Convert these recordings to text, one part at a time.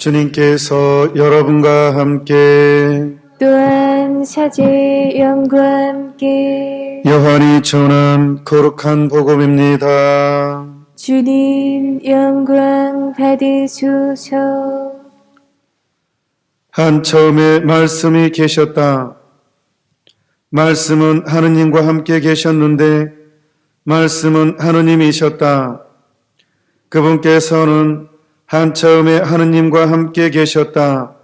주님께서 여러분과 함께 또한 사제의 영과 함께 요한이 전한 거룩한 복음입니다. 주님 영광 받으소서. 한 처음에 말씀이 계셨다. 말씀은 하느님과 함께 계셨는데 말씀은 하느님이셨다. 그분께서는 한 처음에 하느님과 함께 계셨다.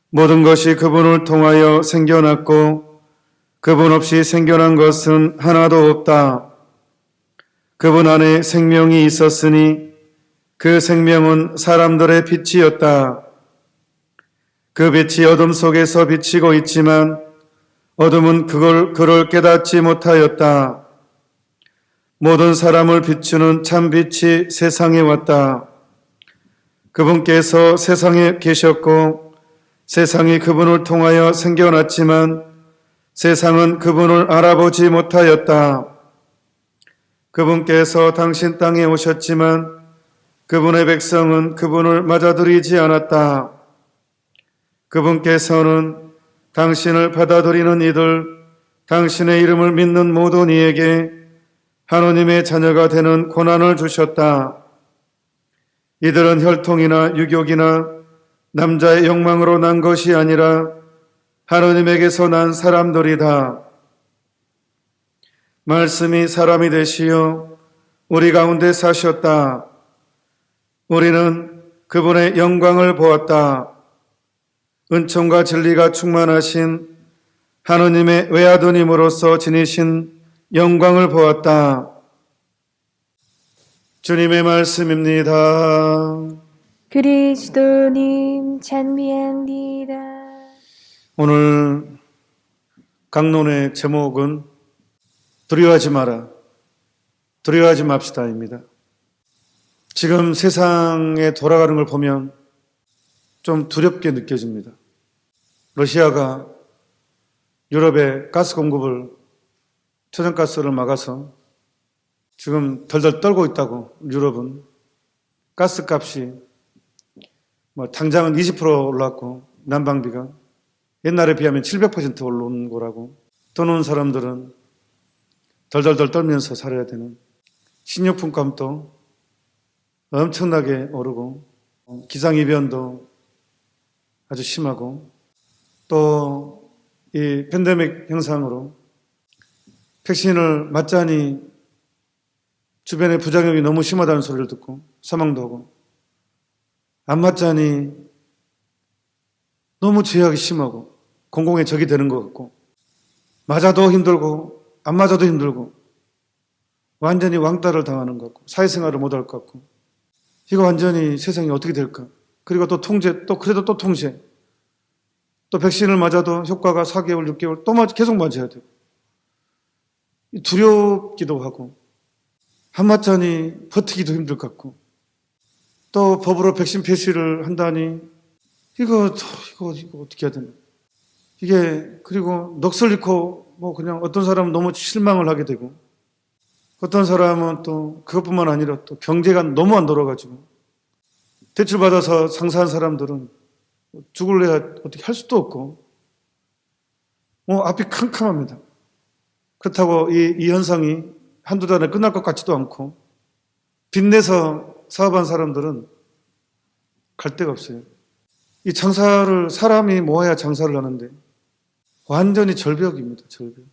모든 것이 그분을 통하여 생겨났고 그분 없이 생겨난 것은 하나도 없다. 그분 안에 생명이 있었으니 그 생명은 사람들의 빛이었다. 그 빛이 어둠 속에서 비치고 있지만 어둠은 그를 깨닫지 못하였다. 모든 사람을 비추는 참 빛이 세상에 왔다. 그분께서 세상에 계셨고 세상이 그분을 통하여 생겨났지만 세상은 그분을 알아보지 못하였다. 그분께서 당신 땅에 오셨지만 그분의 백성은 그분을 맞아들이지 않았다. 그분께서는 당신을 받아들이는 이들, 당신의 이름을 믿는 모든 이에게 하느님의 자녀가 되는 고난을 주셨다. 이들은 혈통이나 유격이나 남자의 욕망으로 난 것이 아니라 하느님에게서 난 사람들이다. 말씀이 사람이 되시어 우리 가운데 사셨다. 우리는 그분의 영광을 보았다. 은총과 진리가 충만하신 하느님의 외아드님으로서 지니신 영광을 보았다. 주님의 말씀입니다. 그리스도님 찬미합니다. 오늘 강론의 제목은 두려워하지 마라, 두려워하지 맙시다입니다. 지금 세상에 돌아가는 걸 보면 좀 두렵게 느껴집니다. 러시아가 유럽에 가스 공급을, 천연가스를 막아서 지금 덜덜 떨고 있다고. 유럽은 가스값이 당장은 20% 올랐고 난방비가 옛날에 비하면 700% 올라온 거라고. 돈 없는 사람들은 덜덜덜 떨면서 살아야 되는. 식료품값도 엄청나게 오르고 기상이변도 아주 심하고 또 이 팬데믹 현상으로 백신을 맞자니 주변에 부작용이 너무 심하다는 소리를 듣고 사망도 하고, 안 맞자니 너무 제약이 심하고 공공의 적이 되는 것 같고, 맞아도 힘들고 안 맞아도 힘들고 완전히 왕따를 당하는 것 같고 사회생활을 못할 것 같고, 이거 완전히 세상이 어떻게 될까. 그리고 또 통제, 또 그래도 또 통제, 또 백신을 맞아도 효과가 4개월, 6개월 또 계속 맞아야 되고, 두렵기도 하고 안 맞자니 버티기도 힘들 것 같고, 또 법으로 백신 폐지를 한다니 이거 어떻게 해야 되나. 이게 그리고 넋을 잃고 그냥 어떤 사람은 너무 실망을 하게 되고, 어떤 사람은 또 그것뿐만 아니라 또 경제가 너무 안 돌아가지고 대출받아서 장사한 사람들은 죽을래야 어떻게 할 수도 없고 앞이 캄캄합니다. 그렇다고 이 현상이 한두 달에 끝날 것 같지도 않고, 빚내서 사업한 사람들은 갈 데가 없어요. 이 장사를 사람이 모아야 장사를 하는데 완전히 절벽입니다. 절벽.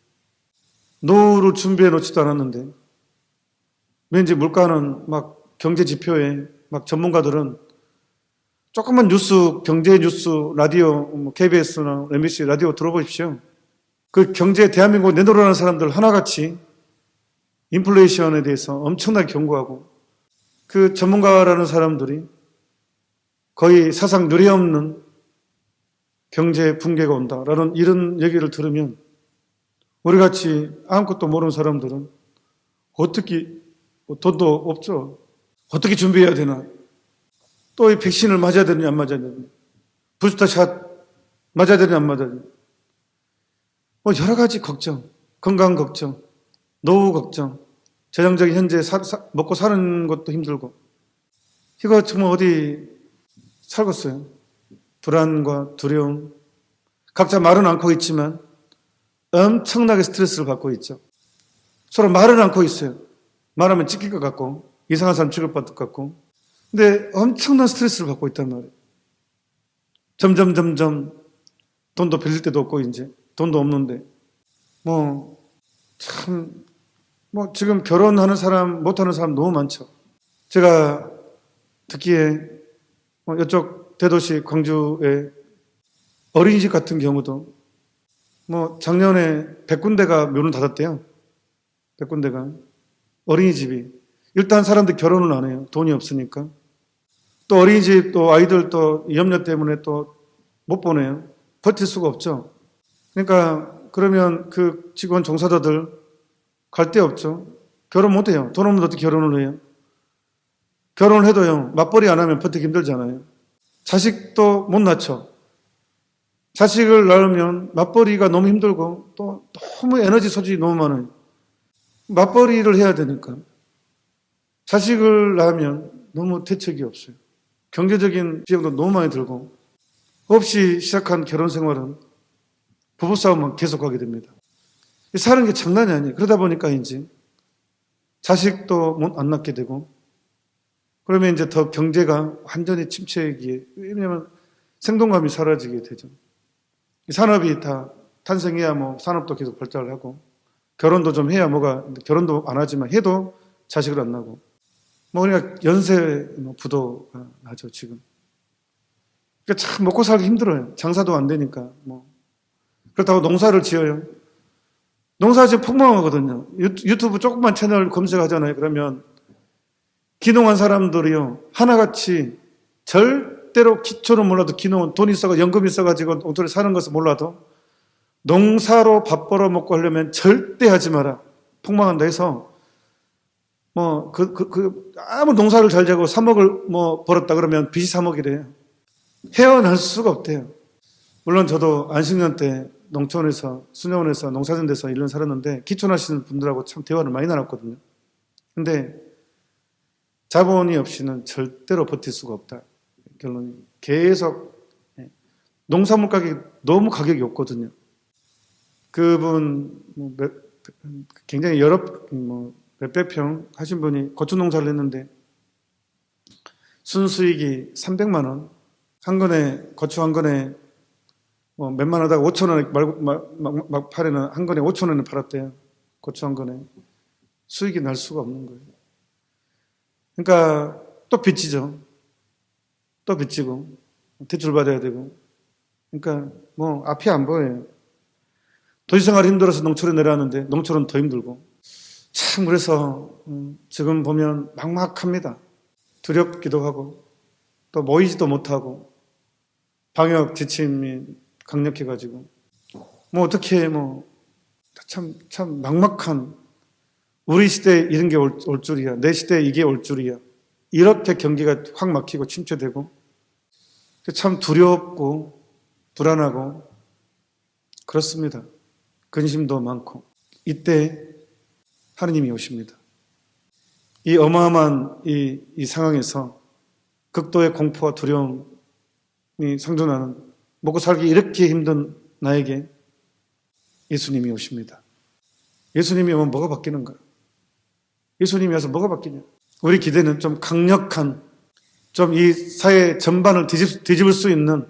노후를 준비해 놓지도 않았는데 왠지 물가는 경제 지표에 전문가들은 조금만 뉴스, 경제 뉴스, 라디오, KBS나 MBC 라디오 들어보십시오. 그 경제 대한민국 내놓으라는 사람들 하나같이 인플레이션에 대해서 엄청나게 경고하고, 그 전문가라는 사람들이 거의 사상 유례 없는 경제 붕괴가 온다라는 이런 얘기를 들으면 우리같이 아무것도 모르는 사람들은 어떻게, 돈도 없죠. 어떻게 준비해야 되나. 또 이 백신을 맞아야 되느냐 안 맞아야 되느냐, 부스터샷 맞아야 되느냐 안 맞아야 되느냐, 여러 가지 걱정, 건강 걱정, 노후 걱정, 재정적인 현재 먹고 사는 것도 힘들고, 이거 정말 어디 살고 있어요. 불안과 두려움. 각자 말은 않고 있지만 엄청나게 스트레스를 받고 있죠. 서로 말은 않고 있어요. 말하면 찍힐 것 같고 이상한 사람 취급받을 것 같고. 근데 엄청난 스트레스를 받고 있단 말이에요. 점점 돈도 빌릴 데도 없고 이제 돈도 없는데 지금 결혼하는 사람 못하는 사람 너무 많죠. 제가 듣기에 이쪽 대도시 광주의 어린이집 같은 경우도 작년에 100군데가 문을 닫았대요. 100군데가 어린이집이 일단 사람들 결혼을 안 해요. 돈이 없으니까. 또 어린이집 또 아이들 또 염려 때문에 또 못 보내요. 버틸 수가 없죠. 그러니까 그러면 그 직원 종사자들 갈 데 없죠. 결혼 못 해요. 돈 없는데 어떻게 결혼을 해요? 결혼을 해도요. 맞벌이 안 하면 버티기 힘들잖아요. 자식도 못 낳죠. 자식을 낳으면 맞벌이가 너무 힘들고 또 너무 에너지 소진이 너무 많아요. 맞벌이를 해야 되니까. 자식을 낳으면 너무 대책이 없어요. 경제적인 비용도 너무 많이 들고 없이 시작한 결혼 생활은 부부싸움만 계속하게 됩니다. 사는 게 장난이 아니에요. 그러다 보니까 이제 자식도 안 낳게 되고 그러면 이제 더 경제가 완전히 침체기에 왜냐하면 생동감이 사라지게 되죠. 산업이 다 탄생해야 산업도 계속 발달을 하고 결혼도 좀 해야 결혼도 안 하지만 해도 자식을 안 낳고 그러니까 연쇄 부도가 나죠 지금. 그러니까 참 먹고 살기 힘들어요. 장사도 안 되니까 그렇다고 농사를 지어요. 농사 지금 폭망하거든요. 유튜브 조그만 채널 검색하잖아요. 그러면 기농한 사람들이요 하나같이 절대로 기초는 몰라도 기농은 돈 있어가 연금 있어가지고 온토리 사는 것을 몰라도 농사로 밥 벌어 먹고 하려면 절대 하지 마라. 폭망한다 해서 아무 농사를 잘 지고 3억을 벌었다 그러면 빚이 3억이래요. 헤어날 수가 없대요. 물론 저도 안식년 때 농촌에서 수녀원에서 농사진대서 1년 살았는데 기촌하시는 분들하고 참 대화를 많이 나눴거든요. 근데 자본이 없이는 절대로 버틸 수가 없다. 결론이 계속 농산물 가격이 너무 가격이 없거든요. 그분 굉장히 몇백 평 하신 분이 고추 농사를 했는데 순수익이 300만 원. 한 건에 고추 한 건에 몇만 하다가 5천 원에 막판에는 한 건에 5천 원에 팔았대요. 고추 한 건에 수익이 날 수가 없는 거예요. 그러니까 또 빚지죠. 또 빚지고 대출 받아야 되고. 그러니까 앞이 안 보여요. 도시생활이 힘들어서 농촌에 내려왔는데 농촌은 더 힘들고. 참 그래서 지금 보면 막막합니다. 두렵기도 하고 또 모이지도 못하고 방역 지침이 강력해가지고 어떻게 참 막막한 우리 시대에 이런 게 올 줄이야. 내 시대에 이게 올 줄이야. 이렇게 경기가 확 막히고 침체되고 참 두렵고 불안하고 그렇습니다. 근심도 많고 이때 하느님이 오십니다. 이 어마어마한 이 상황에서 극도의 공포와 두려움이 상존하는 먹고 살기 이렇게 힘든 나에게 예수님이 오십니다. 예수님이 오면 뭐가 바뀌는가? 예수님이 와서 뭐가 바뀌냐? 우리 기대는 좀 강력한, 좀 이 사회 전반을 뒤집을 수 있는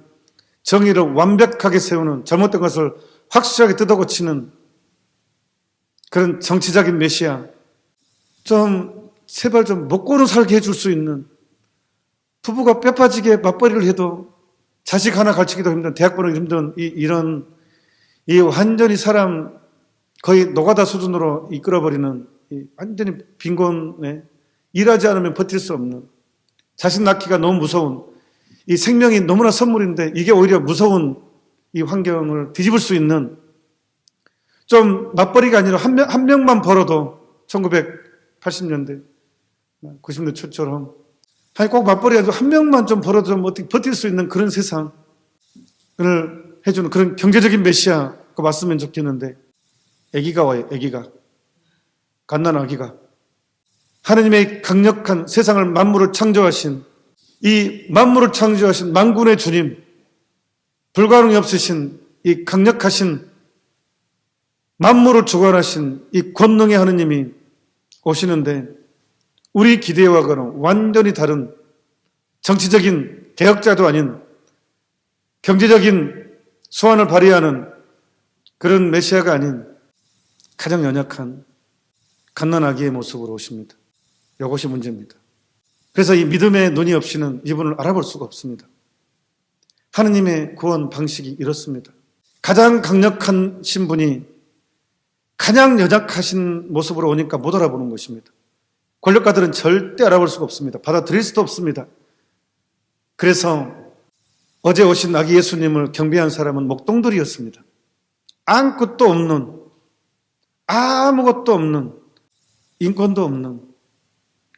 정의를 완벽하게 세우는 잘못된 것을 확실하게 뜯어고치는 그런 정치적인 메시아, 좀 제발 좀 먹고는 살게 해줄 수 있는 부부가 뼈 빠지게 맞벌이를 해도 자식 하나 가르치기도 힘든, 대학 보내기 힘든 이 완전히 사람 거의 노가다 수준으로 이끌어버리는 이 완전히 빈곤에 일하지 않으면 버틸 수 없는 자식 낳기가 너무 무서운 이 생명이 너무나 선물인데 이게 오히려 무서운 이 환경을 뒤집을 수 있는 좀 맞벌이가 아니라 한 명만 벌어도 1980년대, 90년대 초처럼 아니 꼭 맞벌이 아니고 한 명만 좀 벌어도 좀 어떻게 버틸 수 있는 그런 세상을 해주는 그런 경제적인 메시아가 왔으면 좋겠는데 아기가 와요. 아기가 갓난 아기가 하나님의 강력한 세상을 만물을 창조하신 이 만물을 창조하신 만군의 주님, 불가능이 없으신 이 강력하신 만물을 주관하신 이 권능의 하느님이 오시는데 우리 기대와는 완전히 다른 정치적인 개혁자도 아닌 경제적인 수완을 발휘하는 그런 메시아가 아닌 가장 연약한 갓난아기의 모습으로 오십니다. 이것이 문제입니다. 그래서 이 믿음의 눈이 없이는 이분을 알아볼 수가 없습니다. 하느님의 구원 방식이 이렇습니다. 가장 강력한 신분이 가장 연약하신 모습으로 오니까 못 알아보는 것입니다. 권력가들은 절대 알아볼 수가 없습니다. 받아들일 수도 없습니다. 그래서 어제 오신 아기 예수님을 경배한 사람은 목동들이었습니다. 아무것도 없는, 아무것도 없는, 인권도 없는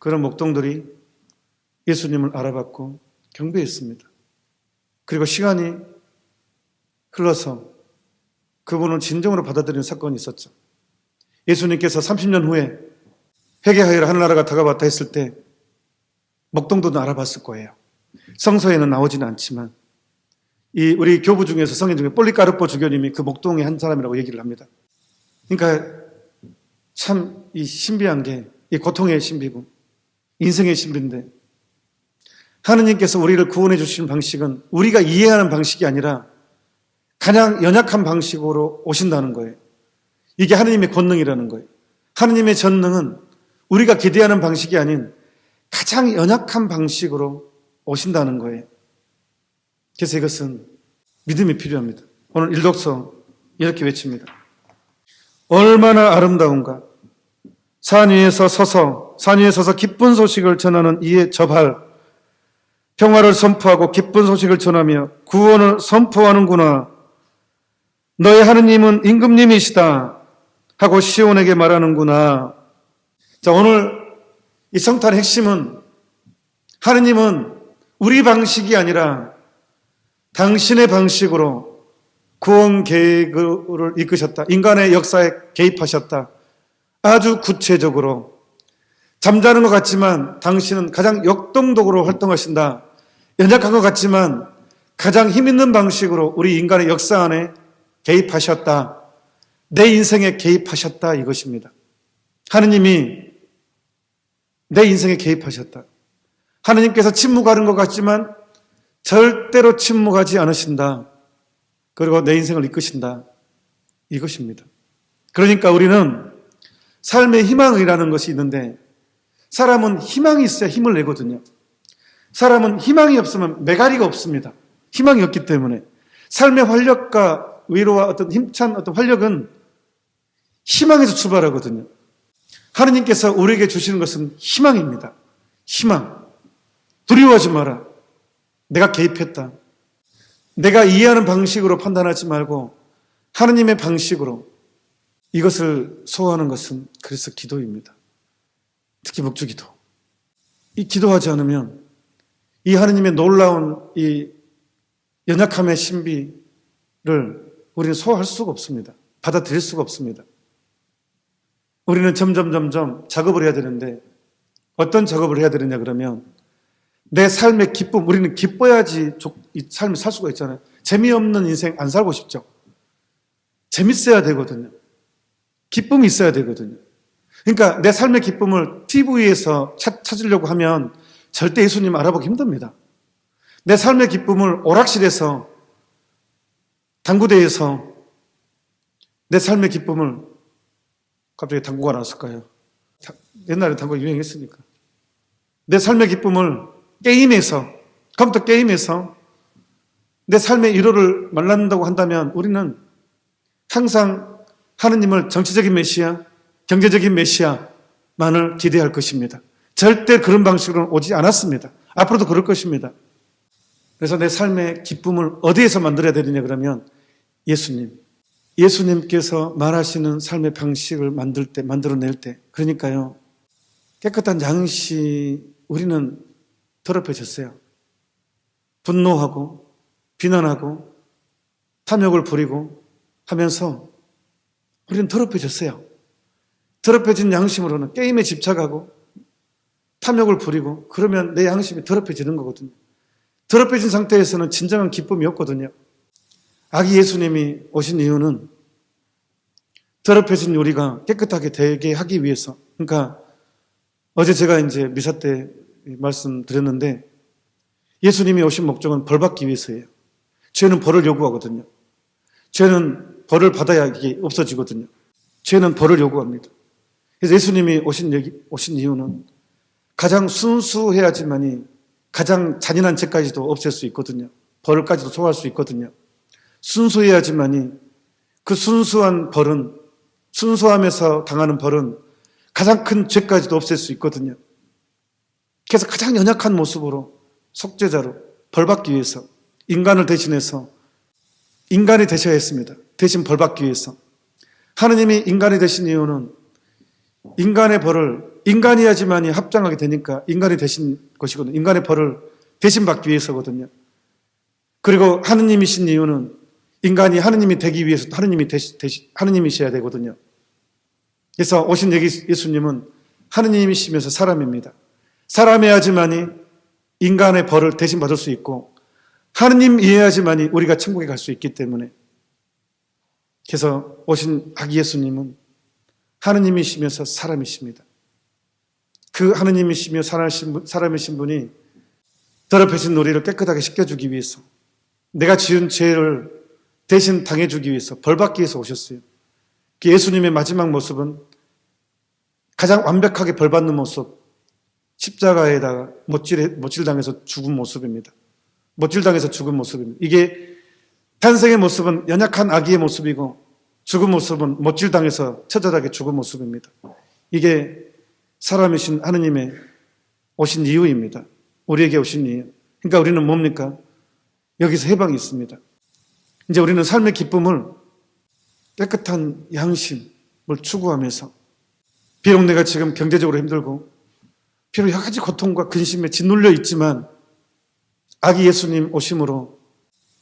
그런 목동들이 예수님을 알아봤고 경배했습니다. 그리고 시간이 흘러서 그분을 진정으로 받아들이는 사건이 있었죠. 예수님께서 30년 후에 회개하여라 하늘나라가 다가왔다 했을 때 목동도는 알아봤을 거예요. 성서에는 나오지는 않지만 우리 교부 중에서 성인 중에 폴리카르포 주교님이 그 목동의 한 사람이라고 얘기를 합니다. 그러니까 참 이 신비한 게 이 고통의 신비고 인생의 신비인데 하느님께서 우리를 구원해 주시는 방식은 우리가 이해하는 방식이 아니라 가장 연약한 방식으로 오신다는 거예요. 이게 하느님의 권능이라는 거예요. 하느님의 전능은 우리가 기대하는 방식이 아닌 가장 연약한 방식으로 오신다는 거예요. 그래서 이것은 믿음이 필요합니다. 오늘 일독서 이렇게 외칩니다. 얼마나 아름다운가. 산 위에 서서 기쁜 소식을 전하는 이에 접할 평화를 선포하고 기쁜 소식을 전하며 구원을 선포하는구나. 너의 하느님은 임금님이시다 하고 시온에게 말하는구나. 자, 오늘 이 성탄의 핵심은 하느님은 우리 방식이 아니라 당신의 방식으로 구원 계획을 이끄셨다. 인간의 역사에 개입하셨다. 아주 구체적으로 잠자는 것 같지만 당신은 가장 역동적으로 활동하신다. 연약한 것 같지만 가장 힘있는 방식으로 우리 인간의 역사 안에 개입하셨다. 내 인생에 개입하셨다 이것입니다. 하느님이 내 인생에 개입하셨다. 하느님께서 침묵하는 것 같지만 절대로 침묵하지 않으신다. 그리고 내 인생을 이끄신다. 이것입니다. 그러니까 우리는 삶의 희망이라는 것이 있는데 사람은 희망이 있어야 힘을 내거든요. 사람은 희망이 없으면 메가리가 없습니다. 희망이 없기 때문에 삶의 활력과 위로와 어떤 힘찬 어떤 활력은 희망에서 출발하거든요. 하느님께서 우리에게 주시는 것은 희망입니다. 희망. 두려워하지 마라. 내가 개입했다. 내가 이해하는 방식으로 판단하지 말고 하느님의 방식으로 이것을 소화하는 것은 그래서 기도입니다. 특히 묵주기도. 이 기도하지 않으면 이 하느님의 놀라운 이 연약함의 신비를 우리는 소화할 수가 없습니다. 받아들일 수가 없습니다. 우리는 점점 작업을 해야 되는데 어떤 작업을 해야 되느냐 그러면 내 삶의 기쁨, 우리는 기뻐야지 이 삶을 살 수가 있잖아요. 재미없는 인생 안 살고 싶죠. 재밌어야 되거든요. 기쁨이 있어야 되거든요. 그러니까 내 삶의 기쁨을 TV에서 찾으려고 하면 절대 예수님 알아보기 힘듭니다. 내 삶의 기쁨을 오락실에서, 당구대에서 내 삶의 기쁨을 갑자기 당구가 나왔을까요? 옛날에 당구가 유행했으니까. 내 삶의 기쁨을 게임에서, 컴퓨터 게임에서 내 삶의 위로를 말한다고 한다면 우리는 항상 하느님을 정치적인 메시아, 경제적인 메시아만을 기대할 것입니다. 절대 그런 방식으로는 오지 않았습니다. 앞으로도 그럴 것입니다. 그래서 내 삶의 기쁨을 어디에서 만들어야 되느냐 그러면 예수님께서 말하시는 삶의 방식을 만들어낼 때, 그러니까요, 깨끗한 양식, 우리는 더럽혀졌어요. 분노하고, 비난하고, 탐욕을 부리고 하면서 우리는 더럽혀졌어요. 더럽혀진 양심으로는 게임에 집착하고, 탐욕을 부리고 그러면 내 양심이 더럽혀지는 거거든요. 더럽혀진 상태에서는 진정한 기쁨이 없거든요. 아기 예수님이 오신 이유는 더럽혀진 우리가 깨끗하게 되게 하기 위해서. 그러니까 어제 제가 이제 미사 때 말씀드렸는데 예수님이 오신 목적은 벌 받기 위해서예요. 죄는 벌을 요구하거든요. 죄는 벌을 받아야 이게 없어지거든요. 죄는 벌을 요구합니다. 그래서 예수님이 오신 이유는 가장 순수해야지만이 가장 잔인한 죄까지도 없앨 수 있거든요. 벌을까지도 소화할 수 있거든요. 순수해야지만이 그 순수한 벌은, 순수함에서 당하는 벌은 가장 큰 죄까지도 없앨 수 있거든요. 그래서 가장 연약한 모습으로 속죄자로 벌받기 위해서 인간을 대신해서 인간이 되셔야 했습니다. 대신 벌받기 위해서. 하느님이 인간이 되신 이유는 인간의 벌을 인간이 야지만이 합당하게 되니까 인간이 되신 것이거든요. 인간의 벌을 대신 받기 위해서거든요. 그리고 하느님이신 이유는 인간이 하느님이 되기 위해서 하느님이셔야 되거든요. 그래서 오신 예수님은 하느님이시면서 사람입니다. 사람이야지만이 인간의 벌을 대신 받을 수 있고 하느님이어야지만이 우리가 천국에 갈 수 있기 때문에 그래서 오신 아기 예수님은 하느님이시면서 사람이십니다. 그 하느님이시며 사람이신 분이 더럽혀진 우리를 깨끗하게 씻겨주기 위해서 내가 지은 죄를 대신 당해주기 위해서 벌받기 위해서 오셨어요. 그 예수님의 마지막 모습은 가장 완벽하게 벌받는 모습, 십자가에다가 못질당해서 죽은 모습입니다. 못질당해서 죽은 모습입니다. 이게 탄생의 모습은 연약한 아기의 모습이고 죽은 모습은 못질당해서 처절하게 죽은 모습입니다. 이게 사람이신 하느님의 오신 이유입니다. 우리에게 오신 이유. 그러니까 우리는 뭡니까? 여기서 해방이 있습니다. 이제 우리는 삶의 기쁨을 깨끗한 양심을 추구하면서 비록 내가 지금 경제적으로 힘들고 비록 여러 가지 고통과 근심에 짓눌려 있지만 아기 예수님 오심으로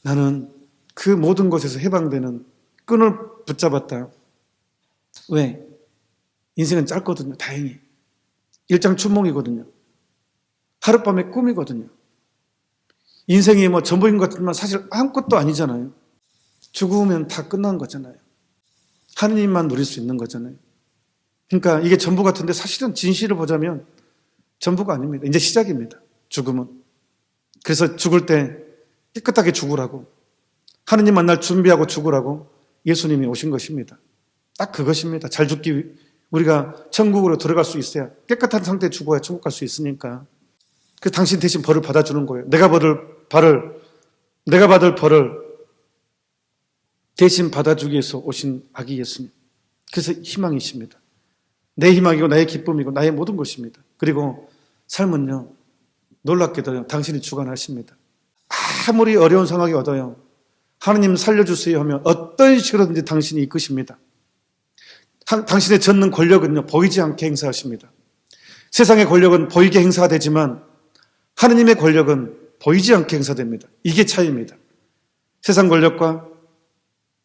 나는 그 모든 것에서 해방되는 끈을 붙잡았다. 왜? 인생은 짧거든요. 다행히. 일장춘몽이거든요. 하룻밤의 꿈이거든요. 인생이 뭐 전부인 것 같지만 사실 아무것도 아니잖아요. 죽으면 다 끝난 거잖아요. 하느님만 누릴 수 있는 거잖아요. 그러니까 이게 전부 같은데 사실은 진실을 보자면 전부가 아닙니다. 이제 시작입니다. 죽음은. 그래서 죽을 때 깨끗하게 죽으라고 하느님 만날 준비하고 죽으라고 예수님이 오신 것입니다. 딱 그것입니다. 잘 죽기 우리가 천국으로 들어갈 수 있어야 깨끗한 상태에 죽어야 천국 갈 수 있으니까 그 당신 대신 벌을 받아주는 거예요. 내가 받을 벌을 대신 받아주기 위해서 오신 아기 예수님. 그래서 희망이십니다. 내 희망이고 나의 기쁨이고 나의 모든 것입니다. 그리고 삶은요 놀랍게도요 당신이 주관하십니다. 아무리 어려운 상황이 얻어요 하느님 살려주세요 하면 어떤 식으로든지 당신이 이끄십니다. 당신의 젓는 권력은요 보이지 않게 행사하십니다. 세상의 권력은 보이게 행사가 되지만 하느님의 권력은 보이지 않게 행사됩니다. 이게 차이입니다. 세상 권력과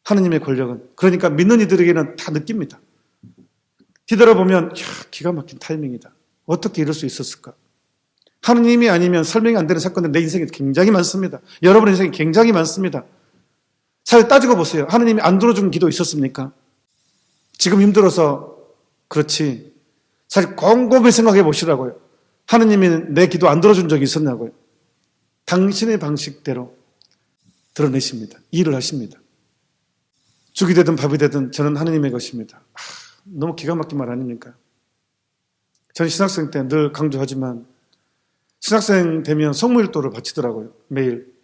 하느님의 권력은 그러니까 믿는 이들에게는 다 느낍니다. 뒤돌아보면 기가 막힌 타이밍이다. 어떻게 이럴 수 있었을까? 하느님이 아니면 설명이 안 되는 사건은 내 인생에 굉장히 많습니다. 여러분의 인생에 굉장히 많습니다. 잘 따지고 보세요. 하느님이 안 들어준 기도 있었습니까? 지금 힘들어서 그렇지. 사실 곰곰이 생각해 보시라고요. 하느님이 내 기도 안 들어준 적이 있었냐고요. 당신의 방식대로 드러내십니다. 일을 하십니다. 죽이 되든 밥이 되든 저는 하느님의 것입니다. 너무 기가 막힌 말 아닙니까? 저는 신학생 때 늘 강조하지만 신학생 되면 성무일도를 바치더라고요. 매일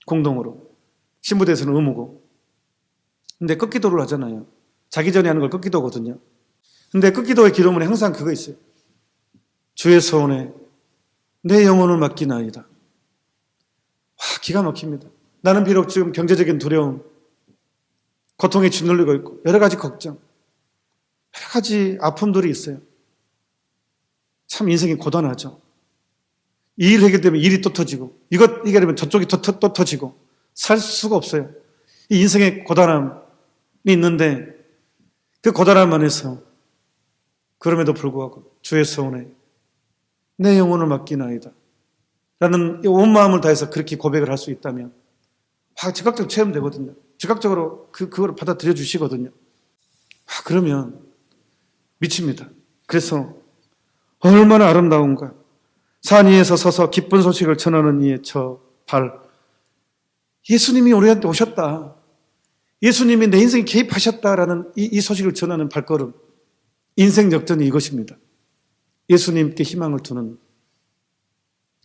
공동으로. 신부대에서는 의무고. 근데 끝기도를 하잖아요. 자기 전에 하는 걸 끝기도거든요. 근데 끝기도의 기도문에 항상 그거 있어요. 주의 소원에 내 영혼을 맡기나이다. 와, 기가 막힙니다. 나는 비록 지금 경제적인 두려움, 고통에 짓눌리고 있고 여러 가지 걱정, 여러 가지 아픔들이 있어요. 참 인생이 고단하죠. 이 일 해결되면 일이 또 터지고 이것 해결되면 저쪽이 또 터지고 살 수가 없어요. 이 인생의 고단함이 있는데 그 고단함 안에서 그럼에도 불구하고 주의 소원에 내 영혼을 맡기나이다 라는 온 마음을 다해서 그렇게 고백을 할 수 있다면 즉각적으로 체험되거든요. 즉각적으로 그걸 받아들여 주시거든요. 그러면 미칩니다. 그래서 얼마나 아름다운가. 산 위에서 서서 기쁜 소식을 전하는 이의 저 발. 예수님이 우리한테 오셨다. 예수님이 내 인생에 개입하셨다라는 이 소식을 전하는 발걸음. 인생 역전이 이것입니다. 예수님께 희망을 두는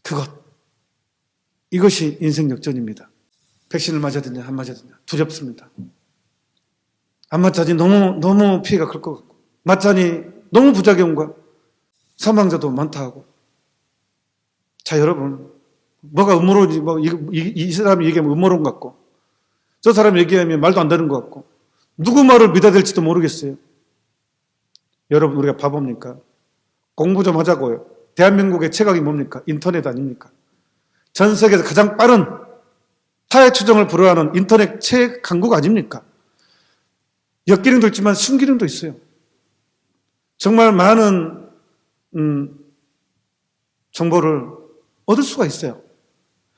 그것. 이것이 인생 역전입니다. 백신을 맞았느냐 안 맞았느냐 두렵습니다. 안 맞자니 너무 피해가 클 것 같고, 맞자니 너무 부작용과 사망자도 많다 하고. 자, 여러분, 뭐가 음모론이, 이 사람이 얘기하면 음모론 같고, 저 사람이 얘기하면 말도 안 되는 것 같고, 누구 말을 믿어야 될지도 모르겠어요. 여러분, 우리가 바보입니까? 공부 좀 하자고요. 대한민국의 최강이 뭡니까? 인터넷 아닙니까? 전 세계에서 가장 빠른 타의 추정을 불허하는 인터넷 최강국 아닙니까? 역기능도 있지만 순기능도 있어요. 정말 많은 정보를 얻을 수가 있어요.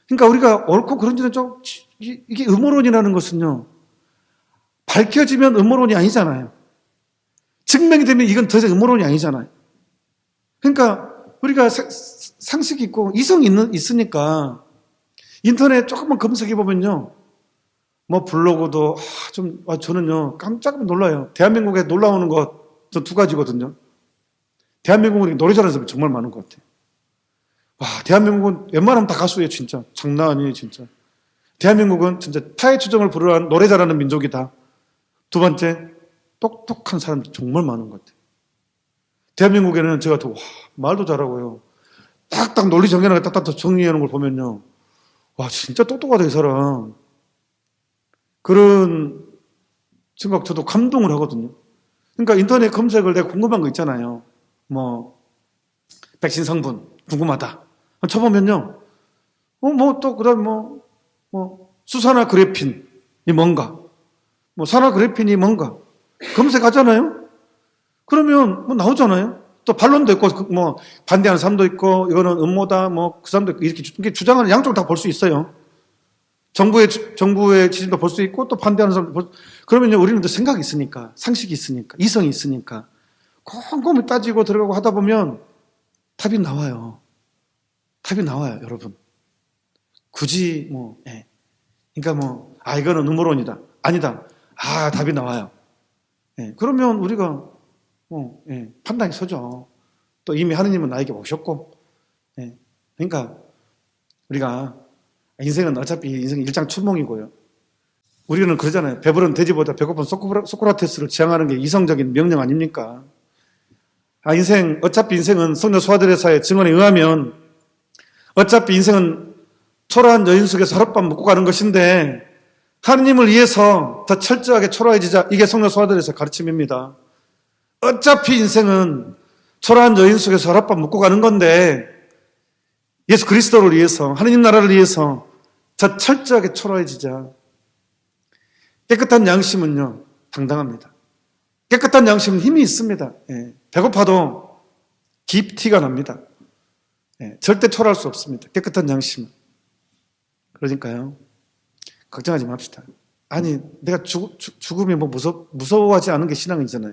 그러니까 우리가 옳고 그른지는 좀, 이게 음모론이라는 것은요, 밝혀지면 음모론이 아니잖아요. 증명이 되면 이건 더 이상 음모론이 아니잖아요. 그러니까 우리가 상식이 있고 이성이 있으니까 인터넷 조금만 검색해보면요, 뭐 블로그도 저는요 깜짝 놀라요. 대한민국에 놀라우는 것 저 두 가지거든요. 대한민국은 노래 잘하는 사람이 정말 많은 것 같아요. 와, 대한민국은 웬만하면 다 가수예요, 진짜. 장난 아니에요, 진짜. 대한민국은 진짜 타의 추정을 불허한 노래 잘하는 민족이다. 두 번째, 똑똑한 사람들이 정말 많은 것 같아요. 대한민국에는 제가 말도 잘하고요. 딱딱 논리 정연하게 딱딱 정리하는 걸 보면요. 와, 진짜 똑똑하다, 이 사람. 그런 생각 저도 감동을 하거든요. 그러니까 인터넷 검색을 내가 궁금한 거 있잖아요. 뭐, 백신 성분 궁금하다. 쳐보면요. 또, 그 다음에 수산화 그래핀이 뭔가. 산화 그래핀이 뭔가. 검색하잖아요? 그러면 나오잖아요? 또 반론도 있고, 반대하는 사람도 있고, 이거는 음모다, 그 사람도 있고, 이렇게 주장하는 양쪽 다 볼 수 있어요. 정부의 지침도 볼 수 있고, 또 반대하는 사람도 그러면요, 우리는 또 생각이 있으니까, 상식이 있으니까, 이성이 있으니까, 꼼꼼히 따지고 들어가고 하다 보면 답이 나와요. 답이 나와요, 여러분. 굳이, 그러니까 이거는 음모론이다. 아니다. 답이 나와요. 그러면 우리가, 판단이 서죠. 또 이미 하느님은 나에게 오셨고, 그러니까 우리가 인생은 어차피 인생 일장춘몽이고요. 우리는 그러잖아요. 배부른 돼지보다 배고픈 소크라테스를 지향하는 게 이성적인 명령 아닙니까? 어차피 인생은 성녀 소아드레사의 증언에 의하면 어차피 인생은 초라한 여인 속에서 하룻밤 묵고 가는 것인데 하느님을 위해서 더 철저하게 초라해지자. 이게 성녀 소아드레사의 가르침입니다. 어차피 인생은 초라한 여인 속에서 하룻밤 묵고 가는 건데 예수 그리스도를 위해서, 하느님 나라를 위해서 더 철저하게 초라해지자. 깨끗한 양심은요, 당당합니다. 깨끗한 양심은 힘이 있습니다. 배고파도 깊티가 납니다. 절대 초라할 수 없습니다. 깨끗한 양심은. 그러니까요, 걱정하지 맙시다. 아니, 내가 죽음이 무서워하지 않은 게 신앙이잖아요.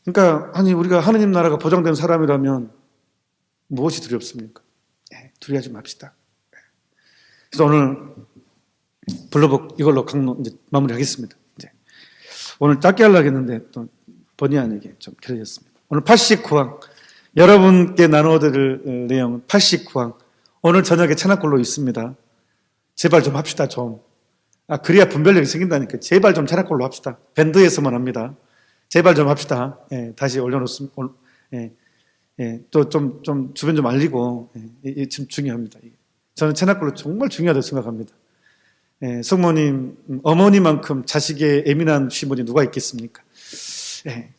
그러니까, 우리가 하느님 나라가 보장된 사람이라면 무엇이 두렵습니까? 두려워하지 맙시다. 그래서 오늘 블로복 이걸로 강론 이제 마무리하겠습니다. 오늘 짧게 하려고 했는데 또 본의 아니게 좀 길어졌습니다. 오늘 89항 여러분께 나누어드릴 내용은 89항 오늘 저녁에 채널꼴로 있습니다. 제발 좀 합시다 좀. 그래야 분별력이 생긴다니까. 제발 좀 채널꼴로 합시다. 밴드에서만 합니다. 제발 좀 합시다. 다시 올려놓습니다. 또 좀 주변 좀 알리고 이게 참 중요합니다. 저는 채널꼴로 정말 중요하다고 생각합니다. 성모님, 어머니만큼 자식의 예민한 시분이 누가 있겠습니까?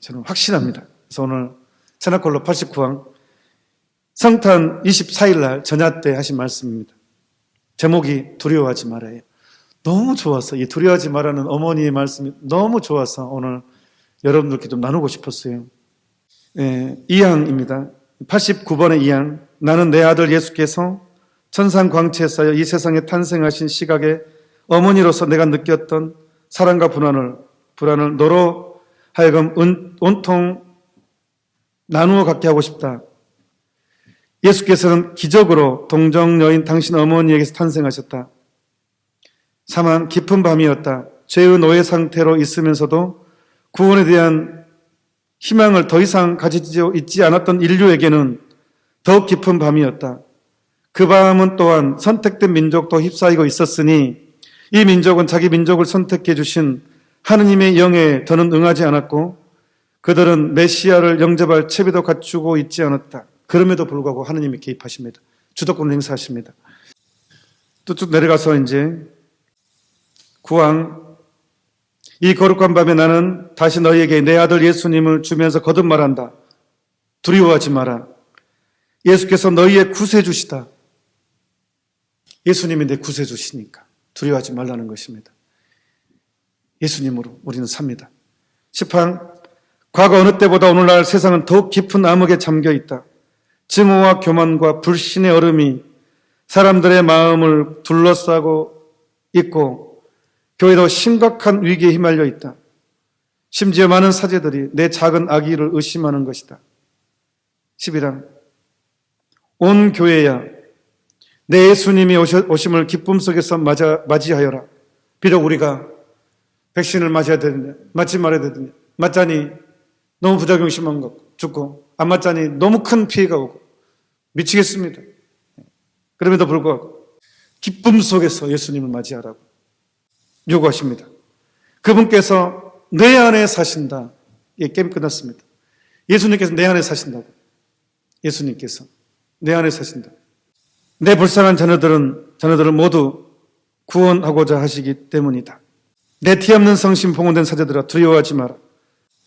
저는 확신합니다. 그래서 오늘 채널꼴로 89항 성탄 24일 날 전야 때 하신 말씀입니다. 제목이 두려워하지 말아요. 너무 좋아서 이 두려워하지 말라는 어머니의 말씀이 너무 좋아서 오늘 여러분들께 좀 나누고 싶었어요. 2항입니다. 89번의 이양, 나는 내 아들 예수께서 천상광채에 쌓여 이 세상에 탄생하신 시각에 어머니로서 내가 느꼈던 사랑과 불안을 너로 하여금 온통 나누어 갖게 하고 싶다. 예수께서는 기적으로 동정 여인 당신 어머니에게서 탄생하셨다. 사망 깊은 밤이었다. 죄의 노예 상태로 있으면서도 구원에 대한 희망을 더 이상 가지지 있지 않았던 인류에게는 더욱 깊은 밤이었다. 그 밤은 또한 선택된 민족도 휩싸이고 있었으니 이 민족은 자기 민족을 선택해 주신 하느님의 영에 더는 응하지 않았고 그들은 메시아를 영접할 채비도 갖추고 있지 않았다. 그럼에도 불구하고 하느님이 개입하십니다. 주도권을 행사하십니다. 또 쭉 내려가서 이제 9왕, 이 거룩한 밤에 나는 다시 너희에게 내 아들 예수님을 주면서 거듭 말한다. 두려워하지 마라. 예수께서 너희의 구세주시다. 예수님이 내 구세주시니까 두려워하지 말라는 것입니다. 예수님으로 우리는 삽니다. 10항, 과거 어느 때보다 오늘날 세상은 더욱 깊은 암흑에 잠겨 있다. 증오와 교만과 불신의 얼음이 사람들의 마음을 둘러싸고 있고 교회도 심각한 위기에 휘말려 있다. 심지어 많은 사제들이 내 작은 아기를 의심하는 것이다. 11항, 온 교회야 내 예수님이 오심을 기쁨 속에서 맞이하여라. 비록 우리가 백신을 맞아야 되느냐, 맞지 말아야 되느냐, 맞자니 너무 부작용이 심한 것 같고 죽고 안 맞자니 너무 큰 피해가 오고 미치겠습니다. 그럼에도 불구하고 기쁨 속에서 예수님을 맞이하라고 요구하십니다. 그분께서 내 안에 사신다. 게임 끝났습니다. 예수님께서 내 안에 사신다고. 예수님께서 내 안에 사신다. 내 불쌍한 자녀들을 모두 구원하고자 하시기 때문이다. 내 티 없는 성심 봉헌된 사제들아 두려워하지 마라.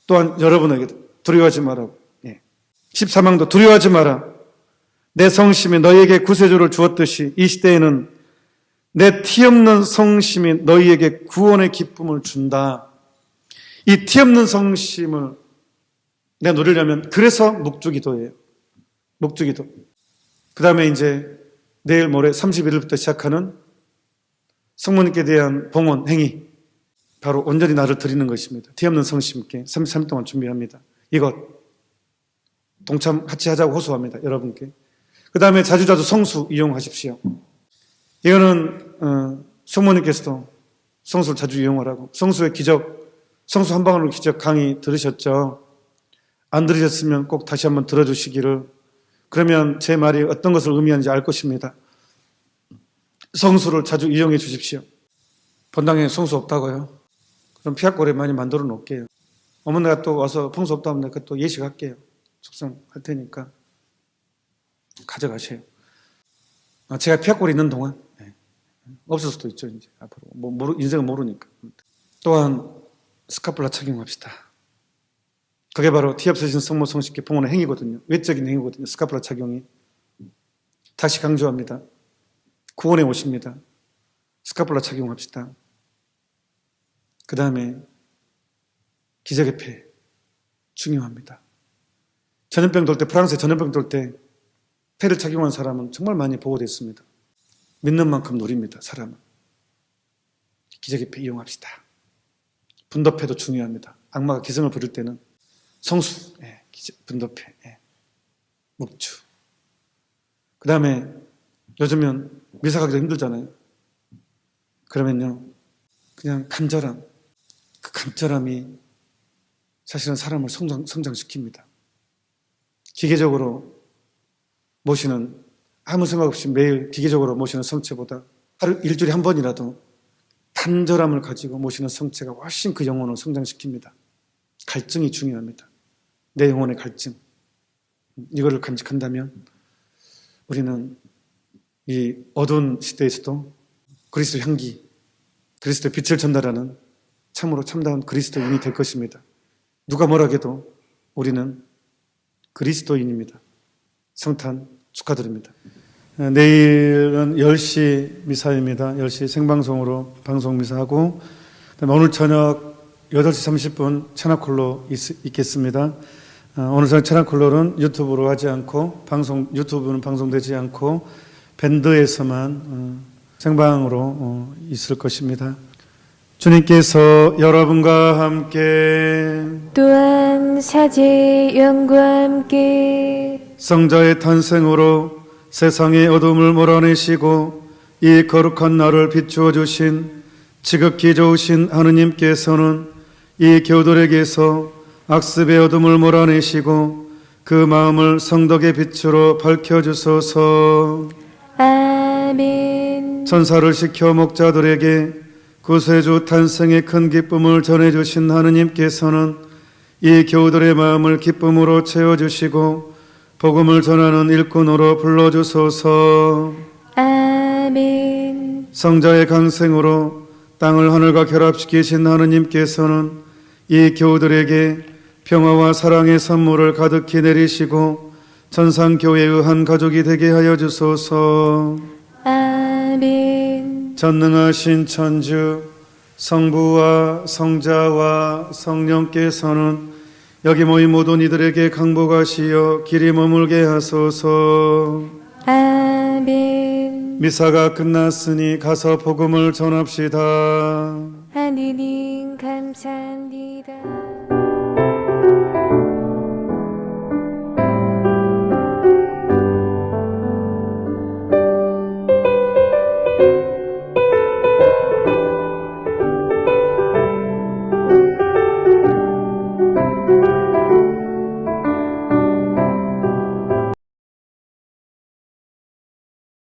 또한 여러분에게도 두려워하지 마라고. 13항도 두려워하지 마라. 내 성심이 너희에게 구세주를 주었듯이 이 시대에는 내 티 없는 성심이 너희에게 구원의 기쁨을 준다. 이 티 없는 성심을 내가 누리려면 그래서 묵주기도예요. 묵주기도. 그 다음에 이제 내일 모레 31일부터 시작하는 성모님께 대한 봉헌 행위, 바로 온전히 나를 드리는 것입니다. 티 없는 성심께 33일 동안 준비합니다. 이것 동참 같이 하자고 호소합니다. 여러분께. 그 다음에 자주자주 성수 이용하십시오. 이거는 성모님께서도 성수를 자주 이용하라고. 성수의 기적, 성수 한 방울의 기적 강의 들으셨죠? 안 들으셨으면 꼭 다시 한번 들어주시기를. 그러면 제 말이 어떤 것을 의미하는지 알 것입니다. 성수를 자주 이용해 주십시오. 본당에 성수 없다고요? 그럼 피약고래 많이 만들어 놓을게요. 어머니가 또 와서 성수 없다 하면 내가 또 예식할게요. 속성할 테니까 가져가세요. 제가 피약골이 있는 동안 없을 수도 있죠. 이제 앞으로 인생은 모르니까. 또한 스카플라 착용합시다. 그게 바로 티 없으신 성모 성식계 봉헌의 행위거든요. 외적인 행위거든요. 스카플라 착용이. 다시 강조합니다. 구원에 오십니다. 스카플라 착용합시다. 그 다음에 기적의 폐 중요합니다. 전염병 돌 때, 프랑스에 전염병 돌 때 폐를 착용한 사람은 정말 많이 보호됐습니다. 믿는 만큼 노립니다. 사람은. 기적의 폐 이용합시다. 분더폐도 중요합니다. 악마가 기승을 부릴 때는 성수, 분더폐, 묵주. 그 다음에 요즘은 미사 가기도 힘들잖아요. 그러면요, 그냥 간절함, 그 간절함이 사실은 사람을 성장시킵니다. 기계적으로 모시는, 아무 생각 없이 매일 기계적으로 모시는 성체보다 하루 일주일에 한 번이라도 간절함을 가지고 모시는 성체가 훨씬 그 영혼을 성장시킵니다. 갈증이 중요합니다. 내 영혼의 갈증. 이거를 간직한다면 우리는 이 어두운 시대에서도 그리스도 향기, 그리스도의 빛을 전달하는 참으로 참다운 그리스도인이 될 것입니다. 누가 뭐라 해도 우리는 그리스도인입니다. 성탄 축하드립니다. 내일은 10시 미사입니다. 10시 생방송으로 방송 미사하고 오늘 저녁 8시 30분 천하콜로 있겠습니다. 오늘 저녁 찬양 콜로는 유튜브로 하지 않고 유튜브는 방송되지 않고 밴드에서만 생방으로 있을 것입니다. 주님께서 여러분과 함께 또한 사제의 영과 함께 성자의 탄생으로 세상의 어둠을 몰아내시고 이 거룩한 날을 비추어 주신 지극히 좋으신 하느님께서는 이 교우들에게서 악습의 어둠을 몰아내시고 그 마음을 성덕의 빛으로 밝혀주소서. 아멘. 천사를 시켜 목자들에게 구세주 탄생의 큰 기쁨을 전해주신 하느님께서는 이 교우들의 마음을 기쁨으로 채워주시고 복음을 전하는 일꾼으로 불러주소서. 아멘. 성자의 강생으로 땅을 하늘과 결합시키신 하느님께서는 이 교우들에게 평화와 사랑의 선물을 가득히 내리시고 천상교회의 한 가족이 되게 하여 주소서. 아멘. 전능하신 천주 성부와 성자와 성령께서는 여기 모인 모든 이들에게 강복하시어 길이 머물게 하소서. 아멘. 미사가 끝났으니 가서 복음을 전합시다. 하느님 감사합니다.